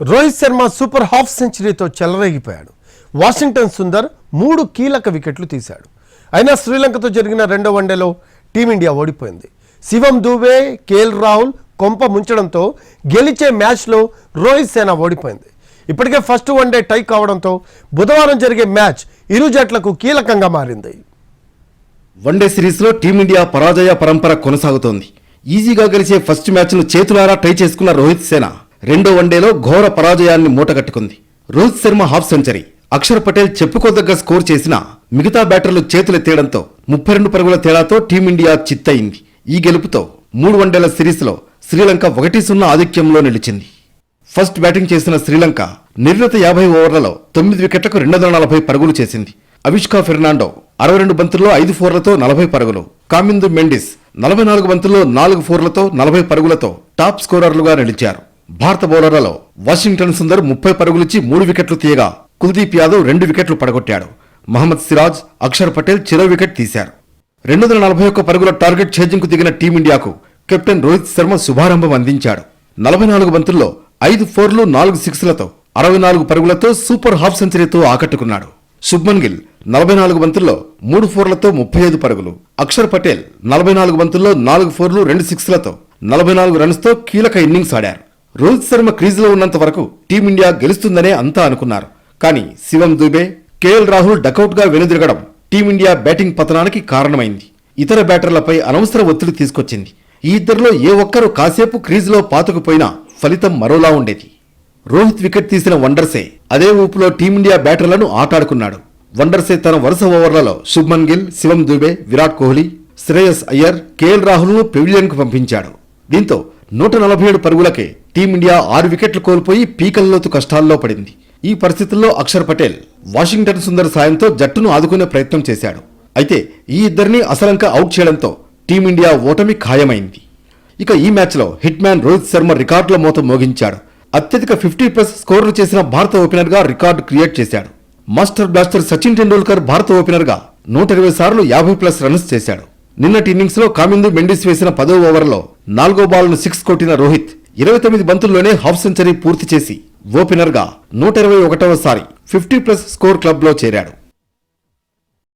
Rohit Sharma super half సెంచరీతో చెలరేగిపోయాడు. Washington Sundar 3 కీలక వికెట్లు తీశాడు. అయినా శ్రీలంకతో జరిగిన రెండో వన్డేలో టీమిండియా ఓడిపోయింది. శివం దూబే, కేఎల్ రాహుల్ కొంప ముంచడంతో గెలిచే మ్యాచ్లో రోహిత్ సేన ఓడిపోయింది. ఇప్పటికే ఫస్ట్ వన్డే టై కావడంతో బుధవారం జరిగే మ్యాచ్ ఇరు జట్లకు కీలకంగా మారింది. వన్డే సిరీస్లో టీమిండియా పరాజయ పరంపర కొనసాగుతోంది. ఈజీగా గెలిచే ఫస్ట్ మ్యాచ్ను చేతులారా టై చేసుకున్న రోహిత్ సేన రెండో వన్డేలో ఘోర పరాజయాన్ని మూటగట్టుకుంది. రోహిత్ శర్మ హాఫ్ సెంచరీ, అక్షర్ పటేల్ చెప్పుకోదగ్గ స్కోర్ చేసినా మిగతా బ్యాటర్లు చేతులెత్తేయడంతో 32 పరుగుల తేడాతో టీమిండియా చిత్తయింది. ఈ గెలుపుతో 3 వన్డేల సిరీస్లో శ్రీలంక 1-0 ఆధిక్యంలో నిలిచింది. ఫస్ట్ బ్యాటింగ్ చేసిన శ్రీలంక నిర్ణీత 50 ఓవర్లలో 9 వికెట్లకు 240 పరుగులు చేసింది. అవిష్కా ఫెర్నాండో 62 బంతుల్లో 5 ఫోర్లతో 40 పరుగులు, కామిందు మెండిస్ 44 బంతుల్లో 4 ఫోర్లతో 40 పరుగులతో టాప్ స్కోరర్లుగా నిలిచారు. భారత బౌలర్లలో వాషింగ్టన్ సుందర్ 30 పరుగులిచ్చి 3 వికెట్లు తీయగా కుల్దీప్ యాదవ్ 2 వికెట్లు పడగొట్టాడు. మహమ్మద్ సిరాజ్, అక్షర్ పటేల్ చెరో వికెట్ తీశారు. 241 పరుగుల టార్గెట్ ఛేజింగ్కు దిగిన టీమిండియాకు కెప్టెన్ రోహిత్ శర్మ శుభారంభం అందించాడు. 44 బంతుల్లో 5 ఫోర్లు 4 సిక్స్లతో 64 పరుగులతో సూపర్ హాఫ్ సెంచరీతో ఆకట్టుకున్నాడు. శుభ్మన్ గిల్ 44 బంతుల్లో 3 ఫోర్లతో 35 పరుగులు, అక్షర్ పటేల్ 44 బంతుల్లో 4 ఫోర్లు 2 సిక్స్లతో 44 రన్స్తో కీలక ఇన్నింగ్స్ ఆడారు. రోహిత్ శర్మ క్రీజులో ఉన్నంత వరకు టీమిండియా గెలుస్తుందనే అంతా అనుకున్నారు. కానీ శివం దూబే, కేఎల్ రాహుల్ డకౌట్గా వెనుదిరగడం టీమిండియా బ్యాటింగ్ పతనానికి కారణమైంది. ఇతర బ్యాటర్లపై అనవసర ఒత్తిడి తీసుకొచ్చింది. ఈ ఇద్దరిలో ఏ ఒక్కరు కాసేపు క్రీజులో పాతుకుపోయినా ఫలితం మరోలా ఉండేది. రోహిత్ వికెట్ తీసిన వండర్సే అదే ఊపులో టీమిండియా బ్యాటర్లను ఆటాడుకున్నాడు. వండర్సే తన వరుస ఓవర్లలో శుభ్మన్ గిల్, శివం దూబే, విరాట్ కోహ్లీ, శ్రేయస్ అయ్యర్, కేఎల్ రాహుల్ను పెవిలియన్కు పంపించాడు. దీంతో 147 పరుగులకే టీమిండియా 6 వికెట్లు కోల్పోయి పీకల్లోతు కష్టాల్లో పడింది. ఈ పరిస్థితుల్లో అక్షర్ పటేల్ వాషింగ్టన్ సుందర్ సాయంతో జట్టును ఆదుకునే ప్రయత్నం చేశాడు. అయితే ఈ ఇద్దరిని అసలంక అవుట్ చేయడంతో టీమిండియా ఓటమి ఖాయమైంది. ఇక ఈ మ్యాచ్లో హిట్ మ్యాన్ రోహిత్ శర్మ రికార్డుల మోత మోగించాడు. అత్యధిక 50+ స్కోర్లు చేసిన భారత ఓపెనర్గా రికార్డు క్రియేట్ చేశాడు. మాస్టర్ బ్లాస్టర్ సచిన్ టెండూల్కర్ భారత ఓపెనర్గా 120 సార్లు 50+ రన్స్ చేశాడు. నిన్నటి ఇన్నింగ్స్లో కామిందు మెండిస్ వేసిన 10వ ఓవర్లో 4వ బాల్ను 6 కొట్టిన రోహిత్ 29 బంతుల్లోనే హాఫ్ సెంచరీ పూర్తి చేసి ఓపెనర్గా 121వ సారి 50+ స్కోర్ క్లబ్లో చేరాడు.